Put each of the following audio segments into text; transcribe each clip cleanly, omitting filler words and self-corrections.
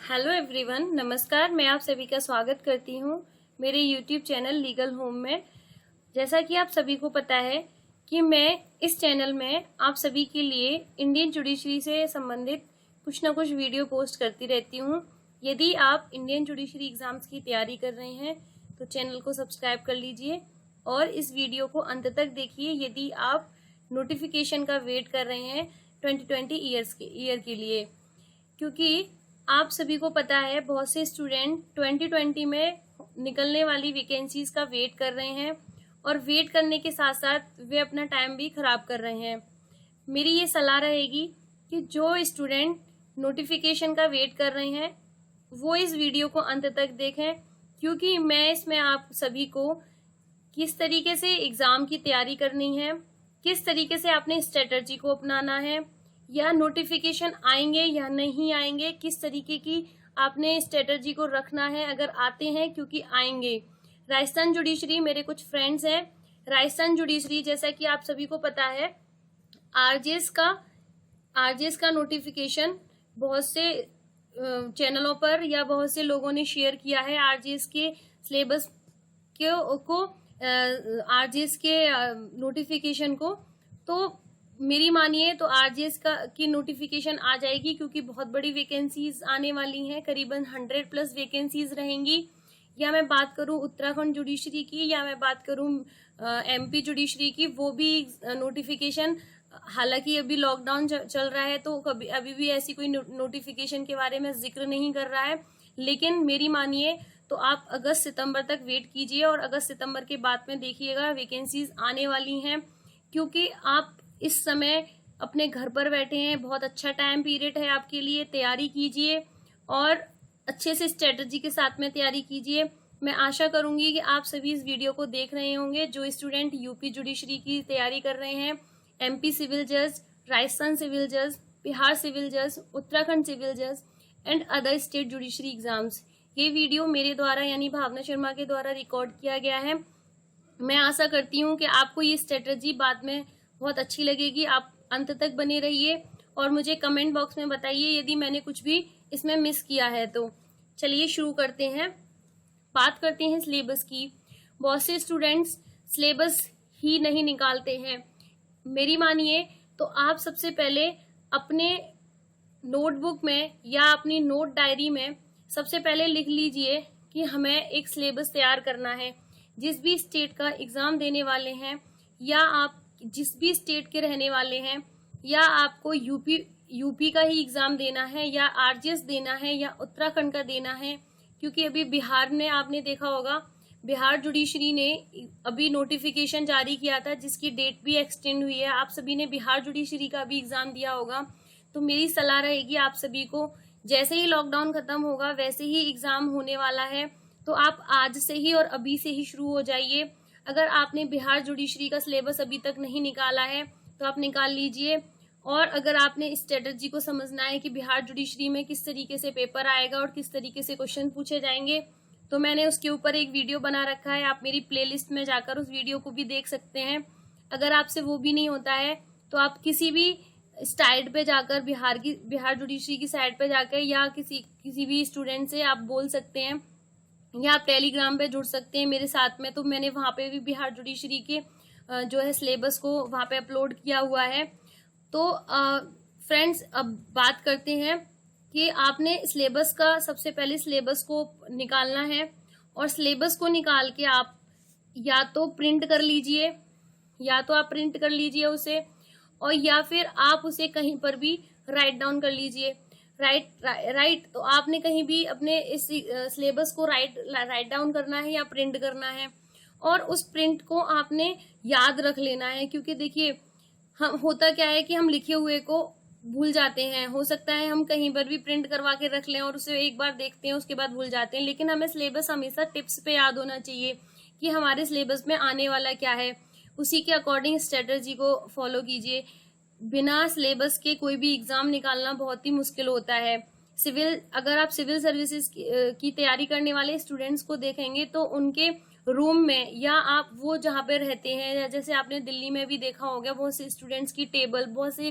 Hello everyone, नमस्कार। मैं आप सभी का स्वागत करती हूँ मेरे यूट्यूब चैनल लीगल होम में। जैसा कि आप सभी को पता है कि मैं इस चैनल में आप सभी के लिए इंडियन जुडिशरी से संबंधित कुछ ना कुछ वीडियो पोस्ट करती रहती हूँ। यदि आप इंडियन जुडिशरी एग्जाम्स की तैयारी कर रहे हैं तो चैनल को सब्सक्राइब कर लीजिए और इस वीडियो को अंत तक देखिए यदि आप नोटिफिकेशन का वेट कर रहे हैं 2020 ईयर के लिए, क्योंकि आप सभी को पता है बहुत से स्टूडेंट 2020 में निकलने वाली वैकेंसीज का वेट कर रहे हैं और वेट करने के साथ साथ वे अपना टाइम भी खराब कर रहे हैं। मेरी ये सलाह रहेगी कि जो स्टूडेंट नोटिफिकेशन का वेट कर रहे हैं वो इस वीडियो को अंत तक देखें, क्योंकि मैं इसमें आप सभी को किस तरीके से एग्जाम की तैयारी करनी है, किस तरीके से आपने स्ट्रेटजी को अपनाना है, या नोटिफिकेशन आएंगे या नहीं आएंगे, किस तरीके की आपने स्ट्रेटजी को रखना है अगर आते हैं, क्योंकि आएंगे। राजस्थान जुडिशरी, मेरे कुछ फ्रेंड्स हैं राजस्थान जुडिशरी, जैसा कि आप सभी को पता है आरजेएस का नोटिफिकेशन बहुत से चैनलों पर या बहुत से लोगों ने शेयर किया है। आरजेएस के सिलेबस को आरजेएस के नोटिफिकेशन को, तो मेरी मानिए तो आरजेएस की नोटिफिकेशन आ जाएगी, क्योंकि बहुत बड़ी वैकेंसीज आने वाली हैं, करीबन 100+ वैकेंसीज रहेंगी। या मैं बात करूं उत्तराखंड जुडिशरी की या मैं बात करूं एमपी जुडिशरी की, वो भी नोटिफिकेशन, हालांकि अभी लॉकडाउन चल रहा है तो अभी भी ऐसी कोई नोटिफिकेशन के बारे में जिक्र नहीं कर रहा है, लेकिन मेरी मानिए तो आप अगस्त सितंबर तक वेट कीजिए और अगस्त सितंबर के बाद में देखिएगा वैकेंसीज आने वाली हैं। क्योंकि आप इस समय अपने घर पर बैठे हैं, बहुत अच्छा टाइम पीरियड है आपके लिए, तैयारी कीजिए और अच्छे से स्ट्रेटजी के साथ में तैयारी कीजिए। मैं आशा करूंगी कि आप सभी इस वीडियो को देख रहे होंगे। जो स्टूडेंट यूपी जुडिशरी की तैयारी कर रहे हैं, एमपी सिविल जज, राजस्थान सिविल जज, बिहार सिविल जज, उत्तराखंड सिविल जज and other state judiciary exams, ये वीडियो मेरे द्वारा यानी भावना शर्मा के द्वारा रिकॉर्ड किया गया है। मैं आशा करती हूँ कि आपको ये स्ट्रेटजी बाद में बहुत अच्छी लगेगी। आप अंत तक बने रहिए और मुझे कमेंट बॉक्स में बताइए यदि मैंने कुछ भी इसमें मिस किया है तो। चलिए शुरू करते हैं, बात करते हैं सिलेबस की। बहुत से स्टूडेंट्स सिलेबस ही नहीं निकालते हैं। मेरी मानिए तो आप सबसे पहले अपने नोटबुक में या अपनी नोट डायरी में सबसे पहले लिख लीजिए कि हमें एक सिलेबस तैयार करना है। जिस भी स्टेट का एग्जाम देने वाले हैं या आप जिस भी स्टेट के रहने वाले हैं, या आपको यूपी का ही एग्जाम देना है या आरजेएस देना है या उत्तराखंड का देना है, क्योंकि अभी बिहार में आपने देखा होगा बिहार जुडिशरी ने अभी नोटिफिकेशन जारी किया था जिसकी डेट भी एक्सटेंड हुई है। आप सभी ने बिहार जुडिशरी का भी एग्जाम दिया होगा, तो मेरी सलाह रहेगी आप सभी को, जैसे ही लॉकडाउन खत्म होगा वैसे ही एग्जाम होने वाला है, तो आप आज से ही और अभी से ही शुरू हो जाइए। अगर आपने बिहार जुडिशरी का सिलेबस अभी तक नहीं निकाला है तो आप निकाल लीजिए। और अगर आपने स्ट्रेटजी को समझना है कि बिहार जुडिशरी में किस तरीके से पेपर आएगा और किस तरीके से क्वेश्चन पूछे जाएंगे, तो मैंने उसके ऊपर एक वीडियो बना रखा है। आप मेरी प्लेलिस्ट में जाकर उस वीडियो को भी देख सकते हैं। अगर आपसे वो भी नहीं होता है तो आप किसी भी साइट पे जाकर बिहार जुडिशरी की साइट पे जाकर या किसी भी स्टूडेंट से आप बोल सकते हैं, या आप टेलीग्राम पे जुड़ सकते हैं मेरे साथ में। तो मैंने वहां पे भी बिहार जुडिशरी के जो है सिलेबस को वहां पे अपलोड किया हुआ है। तो फ्रेंड्स, अब बात करते हैं कि आपने सिलेबस का सबसे पहले सिलेबस को निकालना है, और सिलेबस को निकाल के आप या तो प्रिंट कर लीजिए उसे, और या फिर आप उसे कहीं पर भी राइट डाउन कर लीजिए। राइट तो आपने कहीं भी अपने इस सिलेबस को राइट डाउन करना है या प्रिंट करना है, और उस प्रिंट को आपने याद रख लेना है। क्योंकि देखिए, हम होता क्या है कि हम लिखे हुए को भूल जाते हैं। हो सकता है हम कहीं पर भी प्रिंट करवा के रख लें और उसे एक बार देखते हैं उसके बाद भूल जाते हैं, लेकिन हमें सिलेबस हमेशा टिप्स पे याद होना चाहिए कि हमारे सिलेबस में आने वाला क्या है। उसी के अकॉर्डिंग स्ट्रेटजी को फॉलो कीजिए। बिना सिलेबस के कोई भी एग्जाम निकालना बहुत ही मुश्किल होता है। अगर आप सिविल सर्विसेज की तैयारी करने वाले स्टूडेंट्स को देखेंगे तो उनके रूम में या आप वो जहाँ पे रहते हैं, जैसे आपने दिल्ली में भी देखा होगा बहुत से स्टूडेंट्स की टेबल, बहुत से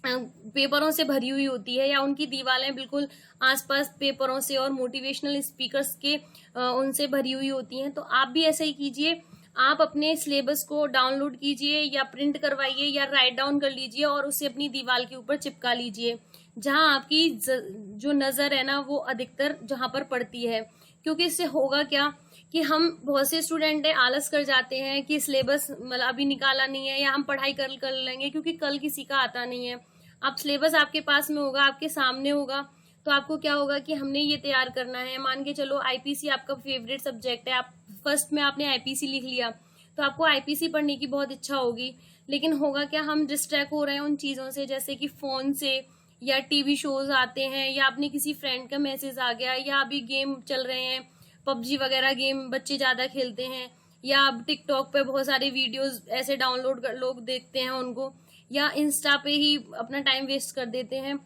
पेपरों से भरी हुई होती है, या उनकी दीवारें बिल्कुल आसपास पेपरों से और मोटिवेशनल स्पीकर्स के उनसे भरी हुई होती हैं। तो आप भी ऐसा ही कीजिए, आप अपने सिलेबस को डाउनलोड कीजिए या प्रिंट करवाइए या राइट डाउन कर लीजिए और उसे अपनी दीवार के ऊपर चिपका लीजिए, जहां आपकी जो नजर है ना वो अधिकतर जहां पर पड़ती है। क्योंकि इससे होगा क्या कि हम बहुत से स्टूडेंट है आलस कर जाते हैं कि सिलेबस मतलब अभी निकाला नहीं है या हम पढ़ाई कर लेंगे, क्योंकि कल किसी का आता नहीं है। आप सिलेबस आपके पास में होगा, आपके सामने होगा, तो आपको क्या होगा कि हमने ये तैयार करना है। मान के चलो आईपीसी आपका फेवरेट सब्जेक्ट है, आप फर्स्ट में आपने आईपीसी लिख लिया, तो आपको आईपीसी पढ़ने की बहुत इच्छा होगी, लेकिन होगा क्या, हम डिस्ट्रैक्ट हो रहे हैं उन चीजों से, जैसे कि फोन से, या टीवी शोज आते हैं, या अपने किसी फ्रेंड का मैसेज आ गया, या अभी गेम चल रहे हैं, पबजी वगैरह गेम बच्चे ज्यादा खेलते हैं, या अब टिकटॉक पे बहुत सारे वीडियोस ऐसे डाउनलोड कर लोग देखते हैं उनको, या इंस्टा पे ही अपना टाइम वेस्ट कर देते हैं।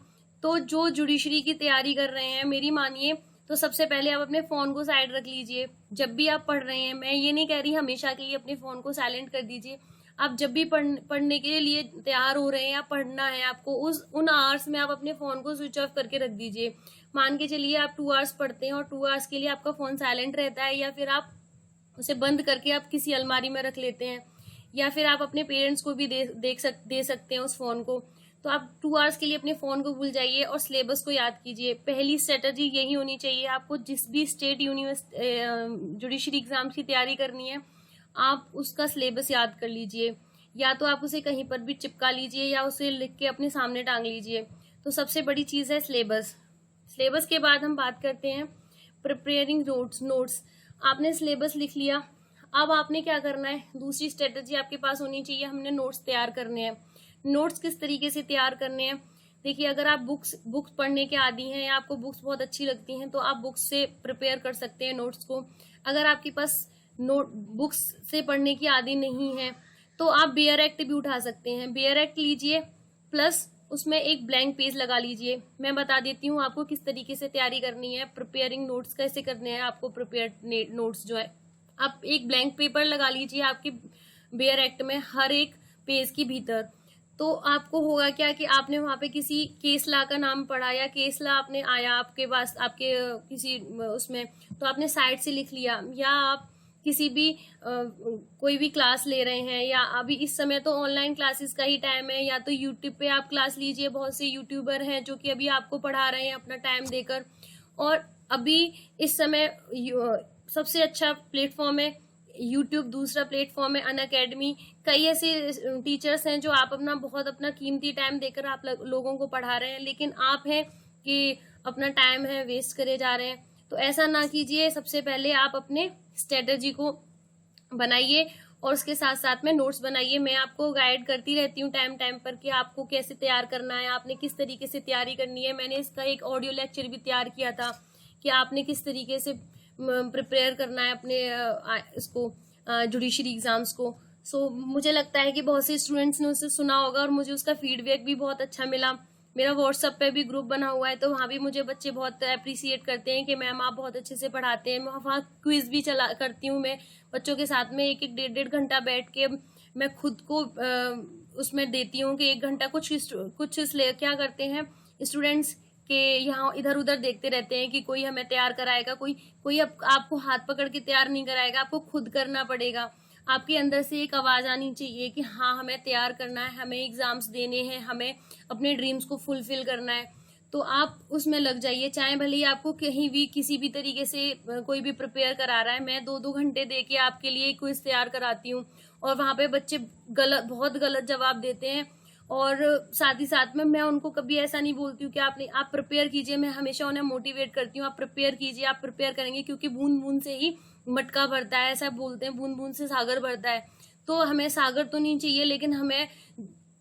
तो जो जुडिशरी की तैयारी कर रहे हैं, मेरी मानिए तो सबसे पहले आप अपने फोन को साइड रख लीजिए जब भी आप पढ़ रहे हैं। मैं ये नहीं कह रही हमेशा के लिए अपने फोन को साइलेंट कर दीजिए। आप जब भी पढ़ने के लिए तैयार हो रहे हैं या पढ़ना है आपको, उन आवर्स में आप अपने फोन को स्विच ऑफ करके रख दीजिए। मान के चलिए आप 2 आवर्स पढ़ते हैं और 2 आवर्स के लिए आपका फोन साइलेंट रहता है, या फिर आप उसे बंद करके आप किसी अलमारी में रख लेते हैं, या फिर आप अपने पेरेंट्स को भी दे सकते हैं उस फोन को। तो आप 2 आवर्स के लिए अपने फोन को भूल जाइए और सिलेबस को याद कीजिए। पहली स्ट्रेटजी यही होनी चाहिए आपको। जिस भी स्टेट जुडिशरी एग्जाम्स की तैयारी करनी है, आप उसका सिलेबस याद कर लीजिए, या तो आप उसे कहीं पर भी चिपका लीजिए या उसे लिख के अपने सामने टांग लीजिए। तो सबसे बड़ी चीज है सिलेबस। सिलेबस के बाद हम बात करते हैं प्रिपेयरिंग नोट्स। आपने सिलेबस लिख लिया, अब आपने क्या करना है, दूसरी स्ट्रेटजी आपके पास होनी चाहिए, हमने नोट्स तैयार करने हैं। नोट्स किस तरीके से तैयार करने हैं, देखिए अगर आप बुक्स पढ़ने के आदी हैं या आपको बुक्स बहुत अच्छी लगती हैं, तो आप बुक्स से प्रिपेयर कर सकते हैं नोट्स को। अगर आपके पास बुक्स से पढ़ने की आदी नहीं है, तो आप बेयर एक्ट भी उठा सकते हैं। बेयर एक्ट लीजिए, प्लस उसमें एक ब्लैंक पेज लगा लीजिए। मैं बता देती हूँ आपको किस तरीके से तैयारी करनी है, प्रिपेयरिंग नोट्स कैसे करने हैं आपको। प्रिपेयर नोट्स जो है, आप एक ब्लैंक पेपर लगा लीजिए आपके बेयर एक्ट में, हर एक पेज के भीतर। तो आपको होगा क्या कि आपने वहां पे किसी केस ला का नाम पढ़ा, या केस ला आपने आया आपके पास आपके किसी उसमें, तो आपने साइड से लिख लिया। या आप किसी भी कोई भी क्लास ले रहे हैं, या अभी इस समय तो ऑनलाइन क्लासेस का ही टाइम है, या तो यूट्यूब पे आप क्लास लीजिए। बहुत से यूट्यूबर हैं जो कि अभी आपको पढ़ा रहे हैं अपना टाइम देकर। और अभी इस समय सबसे अच्छा प्लेटफॉर्म है यूट्यूब, दूसरा प्लेटफॉर्म है अनअकैडमी। कई ऐसे टीचर्स हैं जो आप अपना कीमती टाइम देकर आप लोगों को पढ़ा रहे हैं, लेकिन आप हैं कि अपना टाइम है वेस्ट करे जा रहे हैं। तो ऐसा ना कीजिए। सबसे पहले आप अपने स्ट्रेटजी को बनाइए और उसके साथ साथ में नोट्स बनाइए। मैं आपको गाइड करती रहती हूँ टाइम टाइम पर कि आपको कैसे तैयार करना है, आपने किस तरीके से तैयारी करनी है। मैंने इसका एक ऑडियो लेक्चर भी तैयार किया था कि आपने किस तरीके से प्रिपेयर करना है अपने इसको जुडिशरी एग्जाम्स को। सो मुझे लगता है कि बहुत से स्टूडेंट्स ने उसे सुना होगा और मुझे उसका फीडबैक भी बहुत अच्छा मिला। मेरा व्हाट्सएप पे भी ग्रुप बना हुआ है, तो वहाँ भी मुझे बच्चे बहुत अप्रिसिएट करते हैं कि मैम आप बहुत अच्छे से पढ़ाते हैं। वहाँ क्विज भी चला करती हूँ मैं बच्चों के साथ में, एक 1.5 घंटा बैठ के मैं खुद को उसमें देती हूँ कि 1 घंटा कुछ क्या करते हैं स्टूडेंट्स के यहाँ इधर उधर देखते रहते हैं कि कोई हमें तैयार कराएगा, कोई आपको हाथ पकड़ के तैयार नहीं कराएगा, आपको खुद करना पड़ेगा। आपके अंदर से एक आवाज आनी चाहिए कि हाँ हमें तैयार करना है, हमें एग्जाम्स देने हैं, हमें अपने ड्रीम्स को फुलफिल करना है। तो आप उसमें लग जाइए, चाहे भले ही आपको कहीं भी किसी भी तरीके से कोई भी प्रिपेयर करा रहा है। मैं 2-2 घंटे दे के आपके लिए क्विज तैयार कराती हूँ और वहां पे बच्चे बहुत गलत जवाब देते हैं। और साथ ही साथ में मैं उनको कभी ऐसा नहीं बोलती हूँ कि आप प्रिपेयर कीजिए। मैं हमेशा उन्हें मोटिवेट करती हूँ, आप प्रिपेयर कीजिए, आप प्रिपेयर करेंगे, क्योंकि बूंद बूंद से ही मटका भरता है, ऐसा बोलते हैं, बूंद बूंद से सागर भरता है। तो हमें सागर तो नहीं चाहिए, लेकिन हमें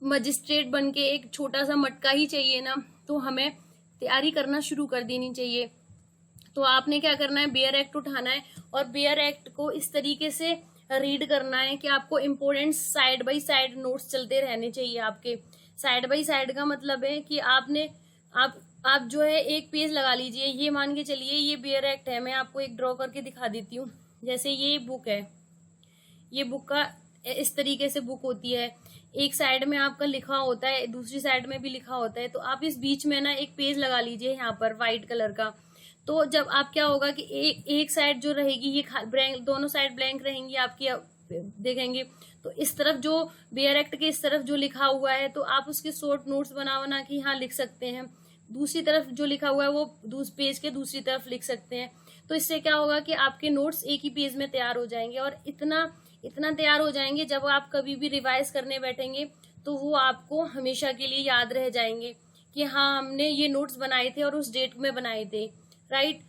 मजिस्ट्रेट बन के एक छोटा सा मटका ही चाहिए ना। तो हमें तैयारी करना शुरू कर देनी चाहिए। तो आपने क्या करना है, बेयर एक्ट उठाना है और बेयर एक्ट को इस तरीके से रीड करना है कि आपको important side by side notes चलते रहने चाहिए आपके। साइड बाय साइड का मतलब है कि आप जो है एक पेज लगा लीजिए। ये मान के चलिए ये बेयर एक्ट है, मैं आपको एक ड्रॉ करके दिखा देती हूँ। जैसे ये बुक है, ये बुक का इस तरीके से बुक होती है। एक साइड में आपका लिखा होता है, दूसरी साइड में भी लिखा होता है, तो आप इस बीच में ना एक पेज लगा लीजिए यहाँ पर व्हाइट कलर का। तो जब आप क्या होगा कि एक साइड जो रहेगी ये ब्लैंक, दोनों साइड ब्लैंक रहेंगी आपकी, देखेंगे तो इस तरफ जो बेयर एक्ट के इस तरफ जो लिखा हुआ है तो आप उसके शॉर्ट नोट्स बना बना के यहाँ लिख सकते हैं। दूसरी तरफ जो लिखा हुआ है वो पेज के दूसरी तरफ लिख सकते हैं। तो इससे क्या होगा कि आपके नोट्स एक ही पेज में तैयार हो जाएंगे, और इतना तैयार हो जाएंगे जब आप कभी भी रिवाइज करने बैठेंगे तो वो आपको हमेशा के लिए याद रह जाएंगे कि हाँ हमने ये नोट्स बनाए थे और उस डेट में बनाए थे, राइट।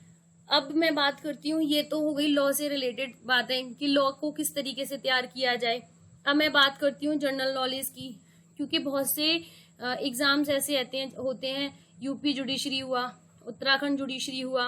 अब मैं बात करती हूँ, ये तो हो गई लॉ से रिलेटेड बातें कि लॉ को किस तरीके से तैयार किया जाए। अब मैं बात करती हूँ जनरल नॉलेज की, क्योंकि बहुत से एग्जाम्स ऐसे होते हैं, यूपी जुडिशरी हुआ, उत्तराखंड जुडिशरी हुआ,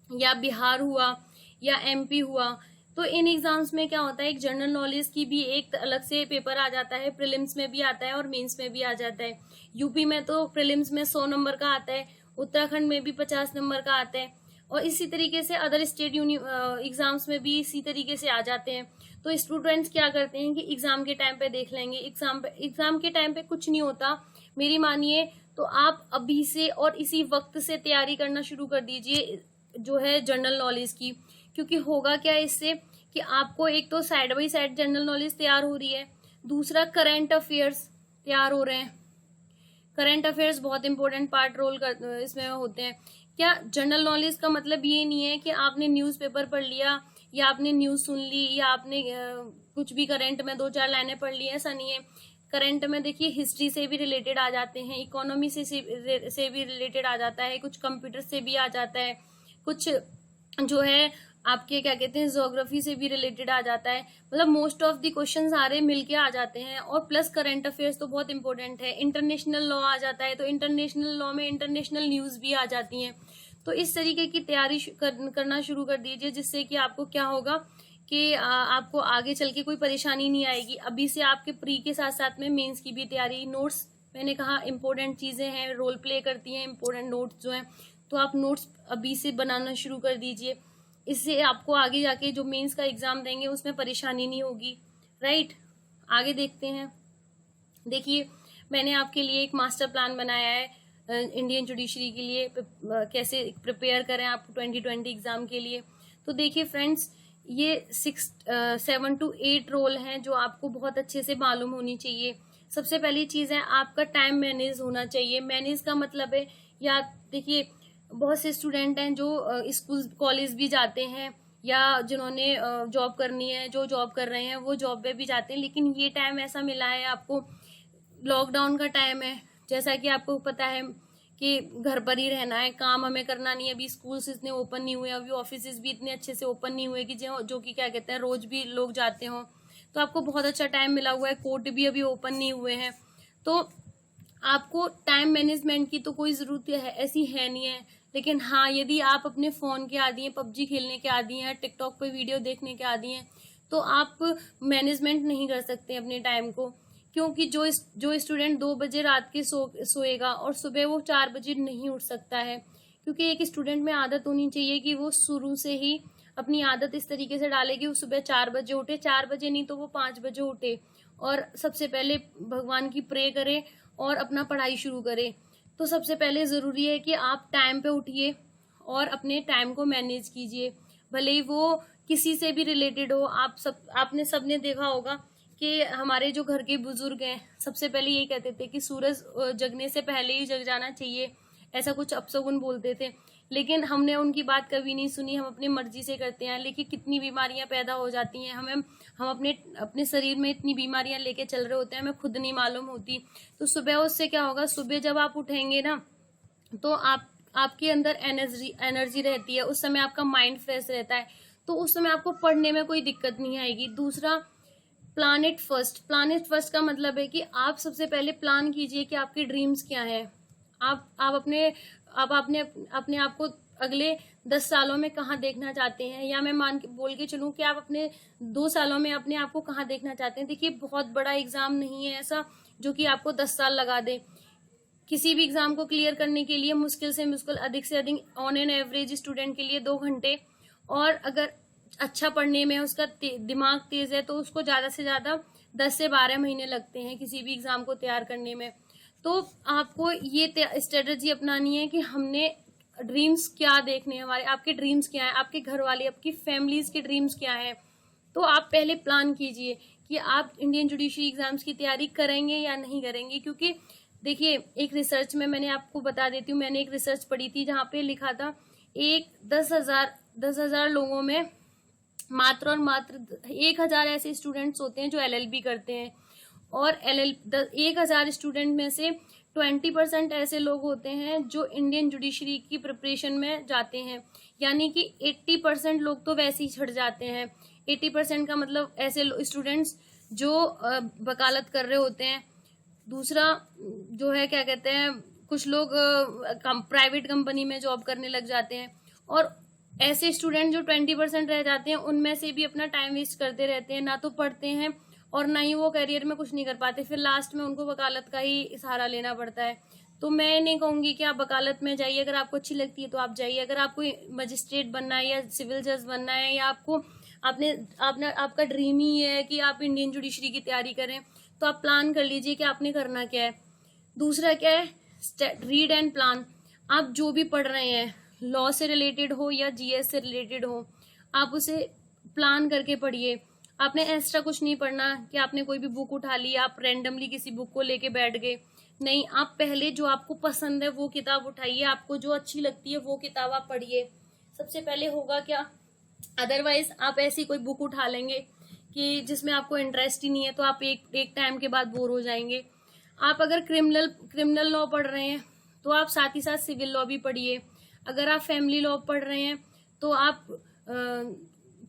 या बिहार हुआ, या एमपी हुआ, तो इन एग्जाम्स में क्या होता है, एक जनरल नॉलेज की भी एक अलग से पेपर आ जाता है, प्रीलिम्स में भी आता है और मेंस में भी आ जाता है। यूपी में तो प्रीलिम्स में 100 नंबर का आता है, उत्तराखंड में भी 50 नंबर का आता है, और इसी तरीके से अदर स्टेट एग्जाम्स में भी इसी तरीके से आ जाते हैं। तो स्टूडेंट्स क्या करते हैं कि एग्जाम के टाइम पे देख लेंगे, एग्जाम के टाइम पे कुछ नहीं होता, मेरी मानिए तो आप अभी से और इसी वक्त से तैयारी करना शुरू कर दीजिए जो है जनरल नॉलेज की। क्योंकि होगा क्या इससे कि आपको एक तो side by side general knowledge तैयार हो रही है, दूसरा करंट अफेयर्स तैयार हो रहे हैं। करंट अफेयर्स बहुत इंपॉर्टेंट पार्ट रोल कर इसमें होते हैं। क्या जनरल नॉलेज का मतलब ये नहीं है कि आपने न्यूज़पेपर पढ़ लिया या आपने न्यूज सुन ली या आपने कुछ भी करंट में 2-4 लाइनें पढ़ ली, ऐसा नहीं है। करंट में देखिए हिस्ट्री से भी रिलेटेड आ जाते हैं, इकोनॉमी से भी रिलेटेड आ जाता है, कुछ कंप्यूटर से भी आ जाता है, कुछ जो है आपके क्या कहते हैं ज्योग्राफी से भी रिलेटेड आ जाता है। मतलब मोस्ट ऑफ द क्वेश्चन सारे मिलके आ जाते हैं। और प्लस करंट अफेयर्स तो बहुत इंपॉर्टेंट है। इंटरनेशनल लॉ आ जाता है, तो इंटरनेशनल लॉ में इंटरनेशनल न्यूज भी आ जाती हैं। तो इस तरीके की तैयारी करना शुरू कर दीजिए, जिससे कि आपको क्या होगा कि आपको आगे चल के कोई परेशानी नहीं आएगी। अभी से आपके प्री के साथ साथ में मेंस की भी तैयारी, नोट्स मैंने कहा इंपॉर्टेंट चीजें हैं, रोल प्ले करती हैं इंपॉर्टेंट नोट्स जो हैं, तो आप नोट्स अभी से बनाना शुरू कर दीजिए। इससे आपको आगे जाके जो मेंस का एग्जाम देंगे उसमें परेशानी नहीं होगी, राइट। आगे देखते हैं। देखिए मैंने आपके लिए एक मास्टर प्लान बनाया है इंडियन जुडिशरी के लिए, कैसे प्रिपेयर करें आप 2020 एग्जाम के लिए। तो देखिए फ्रेंड्स, ये 7 to 8 रोल हैं जो आपको बहुत अच्छे से मालूम होनी चाहिए। सबसे पहली चीज है आपका टाइम मैनेज होना चाहिए। मैनेज का मतलब है, या देखिए बहुत से स्टूडेंट हैं जो स्कूल कॉलेज भी जाते हैं, या जिन्होंने जॉब करनी है, जो जॉब कर रहे हैं वो जॉब पे भी जाते हैं, लेकिन ये टाइम ऐसा मिला है आपको, लॉकडाउन का टाइम है, जैसा कि आपको पता है कि घर पर ही रहना है, काम हमें करना नहीं है। अभी स्कूल्स इतने ओपन नहीं हुए, अभी ऑफिस भी इतने अच्छे से ओपन नहीं हुए कि जो कि क्या कहते हैं रोज भी लोग जाते हों। तो आपको बहुत अच्छा टाइम मिला हुआ है, कोर्ट भी अभी ओपन नहीं हुए हैं। तो आपको टाइम मैनेजमेंट की तो कोई जरूरत ऐसी है नहीं है। लेकिन हाँ, यदि आप अपने फोन के आदी हैं, पबजी खेलने के आदी हैं, टिकटॉक पे वीडियो देखने के आदी हैं, तो आप मैनेजमेंट नहीं कर सकते अपने टाइम को। क्योंकि जो स्टूडेंट 2 बजे रात के सोएगा और सुबह वो 4 बजे नहीं उठ सकता है। क्योंकि एक स्टूडेंट में आदत होनी चाहिए कि वो शुरू से ही अपनी आदत इस तरीके से डाले कि वो सुबह 4 बजे उठे, 4 बजे नहीं तो वो 5 बजे उठे, और सबसे पहले भगवान की प्रे करे और अपना पढ़ाई शुरू करे। तो सबसे पहले जरूरी है कि आप टाइम पे उठिए और अपने टाइम को मैनेज कीजिए, भले ही वो किसी से भी रिलेटेड हो। आपने सबने देखा होगा कि हमारे जो घर के बुजुर्ग हैं सबसे पहले ये कहते थे कि सूरज जगने से पहले ही जग जाना चाहिए, ऐसा कुछ अपशगुन बोलते थे। लेकिन हमने उनकी बात कभी नहीं सुनी, हम अपनी मर्जी से करते हैं, लेकिन कितनी बीमारियां पैदा हो जाती हैं। हम अपने शरीर में इतनी बीमारियां लेके चल रहे होते हैं, हमें खुद नहीं मालूम होती। तो सुबह उससे क्या होगा, सुबह जब आप उठेंगे ना तो आपके अंदर एनर्जी रहती है, उस समय आपका माइंड फ्रेश रहता है, तो उस समय आपको पढ़ने में कोई दिक्कत नहीं आएगी। दूसरा, plan it first. Plan it first का मतलब है कि आप सबसे पहले प्लान कीजिए कि आपकी ड्रीम्स क्या हैं। आप अपने आप को अगले 10 सालों में कहाँ देखना चाहते हैं, या मैं बोल के चलूं कि आप अपने 2 सालों में अपने आप को कहाँ देखना चाहते हैं। देखिए बहुत बड़ा एग्जाम नहीं है ऐसा जो कि आपको 10 साल लगा दे। किसी भी एग्जाम को क्लियर करने के लिए मुश्किल से मुश्किल, अधिक से अधिक ऑन एन एवरेज स्टूडेंट के लिए 2 घंटे, और अगर अच्छा पढ़ने में उसका दिमाग तेज है तो उसको ज्यादा से ज्यादा 10 से 12 महीने लगते हैं किसी भी एग्जाम को तैयार करने में। तो आपको ये स्ट्रेटजी अपनानी है कि हमने ड्रीम्स क्या देखने हैं, हमारे आपके ड्रीम्स क्या हैं, आपके घर वाले आपकी फैमिलीज के ड्रीम्स क्या हैं। तो आप पहले प्लान कीजिए कि आप इंडियन जुडिशरी एग्जाम्स की तैयारी करेंगे या नहीं करेंगे। क्योंकि देखिए, एक रिसर्च में मैंने आपको बता देती हूँ, मैंने एक रिसर्च पढ़ी थी जहाँ पे लिखा था 10,000 लोगों में मात्र और मात्र 1,000 ऐसे स्टूडेंट्स होते हैं जो LLB करते हैं, और 1,000 स्टूडेंट में से 20% ऐसे लोग होते हैं जो इंडियन जुडिशरी की प्रिपरेशन में जाते हैं। यानी कि 80% लोग तो वैसे ही छट जाते हैं। 80% का मतलब ऐसे स्टूडेंट्स जो वकालत कर रहे होते हैं। दूसरा जो है क्या कहते हैं, कुछ लोग प्राइवेट कंपनी में जॉब करने लग जाते हैं, और ऐसे स्टूडेंट जो 20% रह जाते हैं उनमें से भी अपना टाइम वेस्ट करते रहते हैं, ना तो पढ़ते हैं और ना ही वो करियर में कुछ नहीं कर पाते। फिर लास्ट में उनको वकालत का ही सहारा लेना पड़ता है। तो मैं नहीं कहूंगी कि आप वकालत में जाइए, अगर आपको अच्छी लगती है तो आप जाइए। अगर आपको मजिस्ट्रेट बनना है या सिविल जज बनना है, या आपको आपका ड्रीम ही है कि आप इंडियन जुडिशरी की तैयारी करें, तो आप प्लान कर लीजिए कि आपने करना क्या है। दूसरा क्या है, रीड एंड प्लान। आप जो भी पढ़ रहे हैं, लॉ से रिलेटेड हो या GS से रिलेटेड हो, आप उसे प्लान करके पढ़िए। आपने एक्स्ट्रा कुछ नहीं पढ़ना कि आपने कोई भी बुक उठा ली, आप रैंडमली किसी बुक को लेके बैठ गए। नहीं, आप पहले जो आपको पसंद है वो किताब उठाइए, आपको जो अच्छी लगती है वो किताब आप पढ़िए। सबसे पहले होगा क्या, अदरवाइज आप ऐसी कोई बुक उठा लेंगे कि जिसमें आपको इंटरेस्ट ही नहीं है, तो आप एक टाइम के बाद बोर हो जाएंगे। आप अगर क्रिमिनल लॉ पढ़ रहे हैं तो आप साथ ही साथ सिविल लॉ भी पढ़िए। अगर आप फैमिली लॉ पढ़ रहे हैं तो आप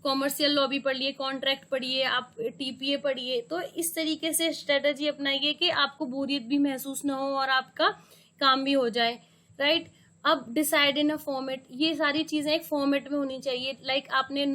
कॉमर्शियल लॉ भी पढ़िए, कॉन्ट्रैक्ट पढ़िए, आप TPA पढ़िए। तो इस तरीके से स्ट्रेटजी अपनाइए कि आपको बोरियत भी महसूस ना हो और आपका काम भी हो जाए, राइट। अब डिसाइड इन अ फॉर्मेट, ये सारी चीजें एक फॉर्मेट में होनी चाहिए। लाइक आपने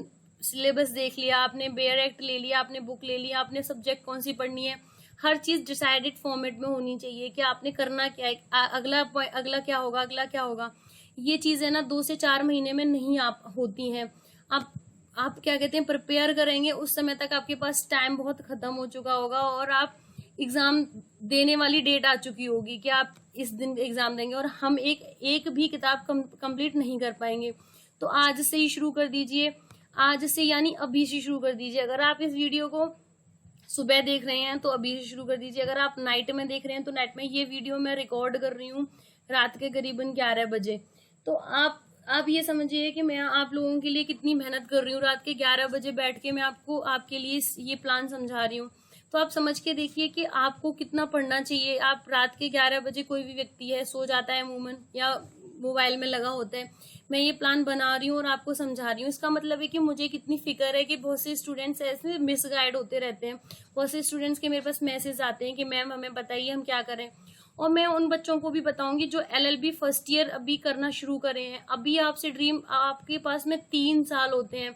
सिलेबस देख लिया, आपने बेयर एक्ट ले लिया, आपने बुक ले लिया, आपने सब्जेक्ट कौन सी पढ़नी है, हर चीज डिसाइडेड फॉर्मेट में होनी चाहिए कि आपने करना क्या है, अगला क्या होगा, अगला क्या होगा। ये चीजें ना 2 से 4 महीने में नहीं आप होती हैं। आप क्या कहते हैं, प्रिपेयर करेंगे, उस समय तक आपके पास टाइम बहुत खत्म हो चुका होगा और आप एग्जाम देने वाली डेट आ चुकी होगी कि आप इस दिन एग्जाम देंगे, और हम एक भी किताब कंप्लीट नहीं कर पाएंगे। तो आज से ही शुरू कर दीजिए, आज से यानी अभी से शुरू कर दीजिए। अगर आप इस वीडियो को सुबह देख रहे हैं तो अभी से शुरू कर दीजिए। अगर आप नाइट में देख रहे हैं तो नाइट में, ये वीडियो मैं रिकॉर्ड कर रही हूँ रात के करीबन 11 बजे। तो आप ये समझिए कि मैं आप लोगों के लिए कितनी मेहनत कर रही हूँ। रात के 11 बजे बैठ के मैं आपके लिए ये प्लान समझा रही हूँ। तो आप समझ के देखिए कि आपको कितना पढ़ना चाहिए। आप रात के 11 बजे, कोई भी व्यक्ति है सो जाता है अमूमन या मोबाइल में लगा होता है, मैं ये प्लान बना रही हूँ और आपको समझा रही हूँ। इसका मतलब है कि मुझे कितनी फिक्र है कि बहुत से स्टूडेंट्स ऐसे मिसगाइड होते रहते हैं। बहुत से स्टूडेंट्स के मेरे पास मैसेज आते हैं कि मैम हमें बताइए हम क्या करें। और मैं उन बच्चों को भी बताऊंगी जो LLB फर्स्ट ईयर अभी करना शुरू करे हैं। अभी आपसे ड्रीम, आपके पास में 3 साल होते हैं,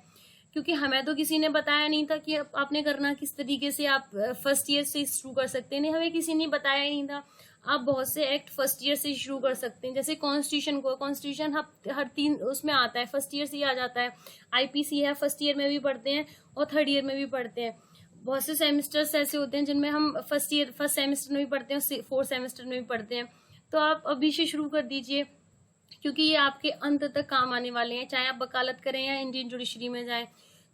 क्योंकि हमें तो किसी ने बताया नहीं था कि आपने करना किस तरीके से, आप फर्स्ट ईयर से शुरू कर सकते हैं। नहीं, हमें किसी ने बताया ही नहीं था। आप बहुत से एक्ट फर्स्ट ईयर से शुरू कर सकते हैं। जैसे कॉन्स्टिट्यूशन हर 3 उसमें आता है, फर्स्ट ईयर से ही आ जाता है। IPC है, फर्स्ट ईयर में भी पढ़ते हैं और थर्ड ईयर में भी पढ़ते हैं। बहुत से सेमेस्टर्स ऐसे होते हैं जिनमें हम फर्स्ट सेमेस्टर में भी पढ़ते हैं और 4th सेमेस्टर में भी पढ़ते हैं। तो आप अभी से शुरू कर दीजिए, क्योंकि ये आपके अंत तक काम आने वाले हैं। चाहे आप वकालत करें या इंडियन जुडिशरी में जाएं,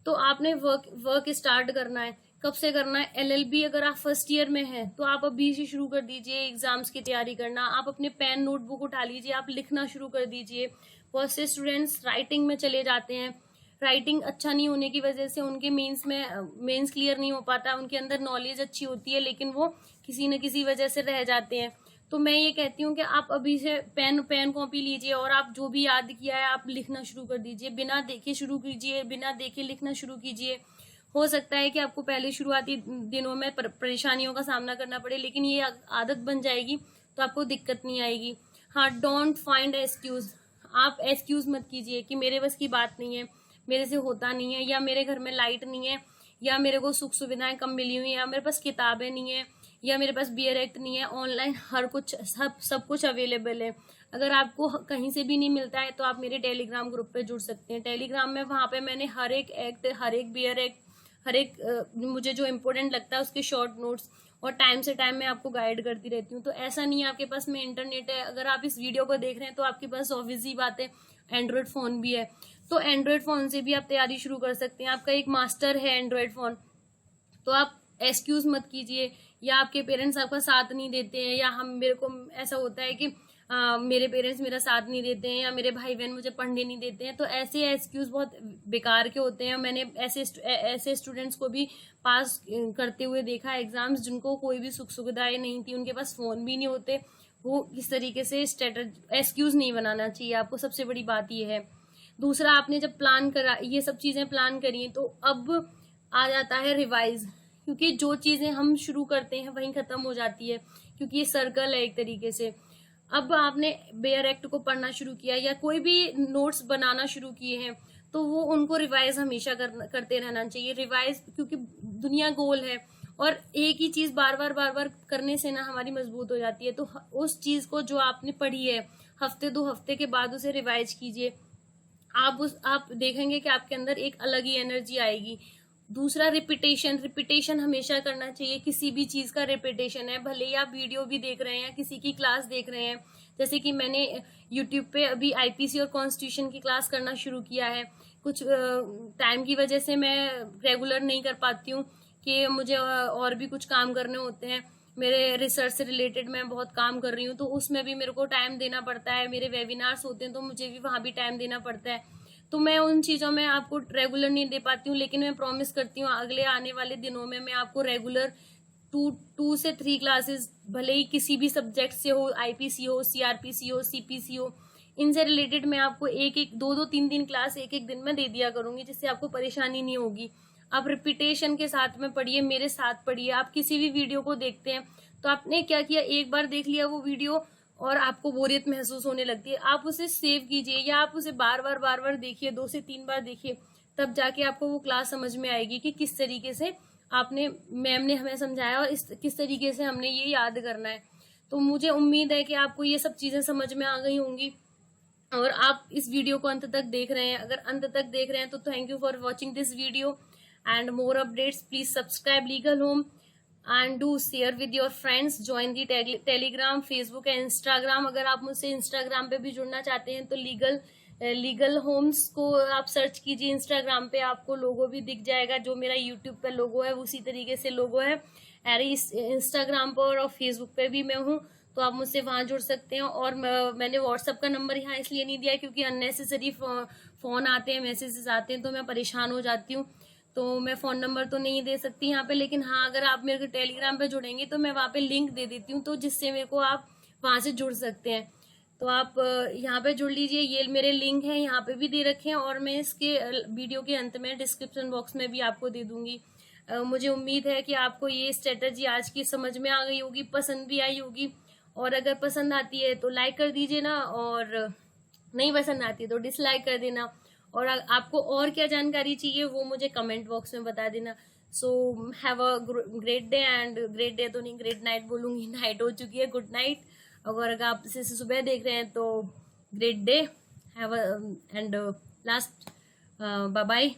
तो आपने वर्क स्टार्ट करना है। कब से करना है? LLB अगर आप फर्स्ट ईयर में हैं तो आप अभी से शुरू कर दीजिए एग्जाम्स की तैयारी करना। आप अपने पेन नोटबुक उठा लीजिए, आप लिखना शुरू कर दीजिए। बहुत से स्टूडेंट्स राइटिंग में चले जाते हैं, राइटिंग अच्छा नहीं होने की वजह से उनके मेंस क्लियर नहीं हो पाता। उनके अंदर नॉलेज अच्छी होती है लेकिन वो किसी न किसी वजह से रह जाते हैं। तो मैं ये कहती हूँ कि आप अभी से पेन कॉपी लीजिए और आप जो भी याद किया है आप लिखना शुरू कर दीजिए। बिना देखे शुरू कीजिए, बिना देखे लिखना शुरू कीजिए। हो सकता है कि आपको पहले शुरुआती दिनों में परेशानियों का सामना करना पड़े, लेकिन ये आदत बन जाएगी तो आपको दिक्कत नहीं आएगी। हाँ, डोंट फाइंड एक्सक्यूज। आप एक्सक्यूज मत कीजिए कि मेरे बस की बात नहीं है, मेरे से होता नहीं है, या मेरे घर में लाइट नहीं है, या मेरे को सुख सुविधाएं कम मिली हुई, या मेरे पास किताबें नहीं है, या मेरे पास बेयर एक्ट नहीं है। ऑनलाइन हर कुछ सब कुछ अवेलेबल है। अगर आपको कहीं से भी नहीं मिलता है तो आप मेरे टेलीग्राम ग्रुप पे जुड़ सकते हैं। टेलीग्राम में वहां पे मैंने हर एक एक्ट, हर एक बेयर एक्ट, हर एक मुझे जो इम्पोर्टेंट लगता है उसके शॉर्ट नोट्स, और टाइम से टाइम मैं आपको गाइड करती रहती हूँ। तो ऐसा नहीं है आपके पास में इंटरनेट है, अगर आप इस वीडियो को देख रहे हैं तो आपके पास ऑब्वियस सी बात है एंड्रॉयड फोन भी है, तो एंड्रॉयड फोन से भी आप तैयारी शुरू कर सकते हैं। आपका एक मास्टर है एंड्रॉयड फोन, तो आप एक्सक्यूज मत कीजिए, या आपके पेरेंट्स आपका साथ नहीं देते हैं, या मेरे को ऐसा होता है कि मेरे पेरेंट्स मेरा साथ नहीं देते हैं, या मेरे भाई बहन मुझे पढ़ने नहीं देते हैं, तो ऐसे एक्सक्यूज बहुत बेकार के होते हैं। मैंने ऐसे स्टूडेंट्स को भी पास करते हुए देखा एग्जाम्स, जिनको कोई भी सुख सुविधाएं नहीं थी, उनके पास फोन भी नहीं होते। वो इस तरीके से एक्सक्यूज नहीं बनाना चाहिए आपको, सबसे बड़ी बात ये है। दूसरा, आपने जब प्लान करा, ये सब चीजें प्लान करी, तो अब आ जाता है रिवाइज, क्योंकि जो चीजें हम शुरू करते हैं वहीं खत्म हो जाती है, क्योंकि ये सर्कल है एक तरीके से। अब आपने बेयर एक्ट को पढ़ना शुरू किया या कोई भी नोट्स बनाना शुरू किए हैं, तो वो उनको रिवाइज हमेशा करते रहना चाहिए। रिवाइज, क्योंकि दुनिया गोल है, और एक ही चीज बार बार करने से ना हमारी मजबूत हो जाती है। तो उस चीज को जो आपने पढ़ी है, हफ्ते 2 हफ्ते के बाद उसे रिवाइज कीजिए, आप देखेंगे कि आपके अंदर एक अलग ही एनर्जी आएगी। दूसरा, रिपीटेशन हमेशा करना चाहिए। किसी भी चीज का रिपीटेशन है, भले ही आप वीडियो भी देख रहे हैं, किसी की क्लास देख रहे हैं, जैसे कि मैंने यूट्यूब पे अभी आईपीसी और कॉन्स्टिट्यूशन की क्लास करना शुरू किया है। कुछ टाइम की वजह से मैं रेगुलर नहीं कर पाती हूँ, कि मुझे और भी कुछ काम करने होते हैं, मेरे रिसर्च से रिलेटेड मैं बहुत काम कर रही हूँ, तो उसमें भी मेरे को टाइम देना पड़ता है। मेरे वेबिनार्स होते हैं तो मुझे भी वहां भी टाइम देना पड़ता है, तो मैं उन चीजों में आपको रेगुलर नहीं दे पाती हूँ। लेकिन मैं प्रॉमिस करती हूँ अगले आने वाले दिनों में मैं आपको रेगुलर 2 से 3 क्लासेस, भले ही किसी भी सब्जेक्ट से हो, आईपीसी हो, सीआरपीसी हो, सीपीसी हो, इनसे रिलेटेड मैं आपको 2 3 क्लास एक दिन में दे दिया करूंगी, जिससे आपको परेशानी नहीं होगी। आप रिपीटेशन के साथ में पढ़िए, मेरे साथ पढ़िए। आप किसी भी वीडियो को देखते हैं तो आपने क्या किया, एक बार देख लिया वो वीडियो और आपको बोरियत महसूस होने लगती है, आप उसे सेव कीजिए, या आप उसे बार बार देखिए, 2 से 3 बार देखिए, तब जाके आपको वो क्लास समझ में आएगी कि किस तरीके से मैम ने हमें समझाया और किस तरीके से हमने ये याद करना है। तो मुझे उम्मीद है कि आपको ये सब चीजें समझ में आ गई होंगी, और आप इस वीडियो को अंत तक देख रहे हैं। अगर अंत तक देख रहे हैं तो thank you for watching this video, and more updates please subscribe legal home and do share with your friends, join the telegram, facebook and instagram। अगर आप मुझसे इंस्टाग्राम पे भी जुड़ना चाहते हैं तो लीगल होम्स को आप सर्च कीजिए इंस्टाग्राम पे, आपको लोगो भी दिख जाएगा, जो मेरा यूट्यूब पे लोगो है उसी तरीके से लोगो है। अरे इस इंस्टाग्राम पर और फेसबुक पे भी मैं हूँ, तो आप मुझसे वहां जुड़ सकते हैं। और मैंने व्हाट्सएप का नंबर यहाँ इसलिए नहीं दिया क्योंकि अननेसेसरी फोन आते हैं, मैसेजेस आते हैं, तो मैं परेशान हो जाती हूँ, तो मैं फोन नंबर तो नहीं दे सकती यहाँ पे। लेकिन हाँ, अगर आप मेरे को टेलीग्राम पे जुड़ेंगे तो मैं वहाँ पे लिंक दे देती हूँ, तो जिससे मेरे को आप वहां से जुड़ सकते हैं। तो आप यहाँ पे जुड़ लीजिए, ये मेरे लिंक है यहाँ पे भी दे रखे हैं, और मैं इसके वीडियो के अंत में डिस्क्रिप्शन बॉक्स में भी आपको दे दूंगी। मुझे उम्मीद है कि आपको ये स्ट्रेटजी आज की समझ में आ गई होगी, पसंद भी आई होगी, और अगर पसंद आती है तो लाइक कर दीजिए ना, और नहीं पसंद आती है तो डिसलाइक कर देना। और आपको और क्या जानकारी चाहिए वो मुझे कमेंट बॉक्स में बता देना। So have a great day, and great day तो नहीं, ग्रेट नाइट बोलूंगी, नाइट हो चुकी है, गुड नाइट। अगर आप इसे सुबह देख रहे हैं तो great day, have and last bye bye.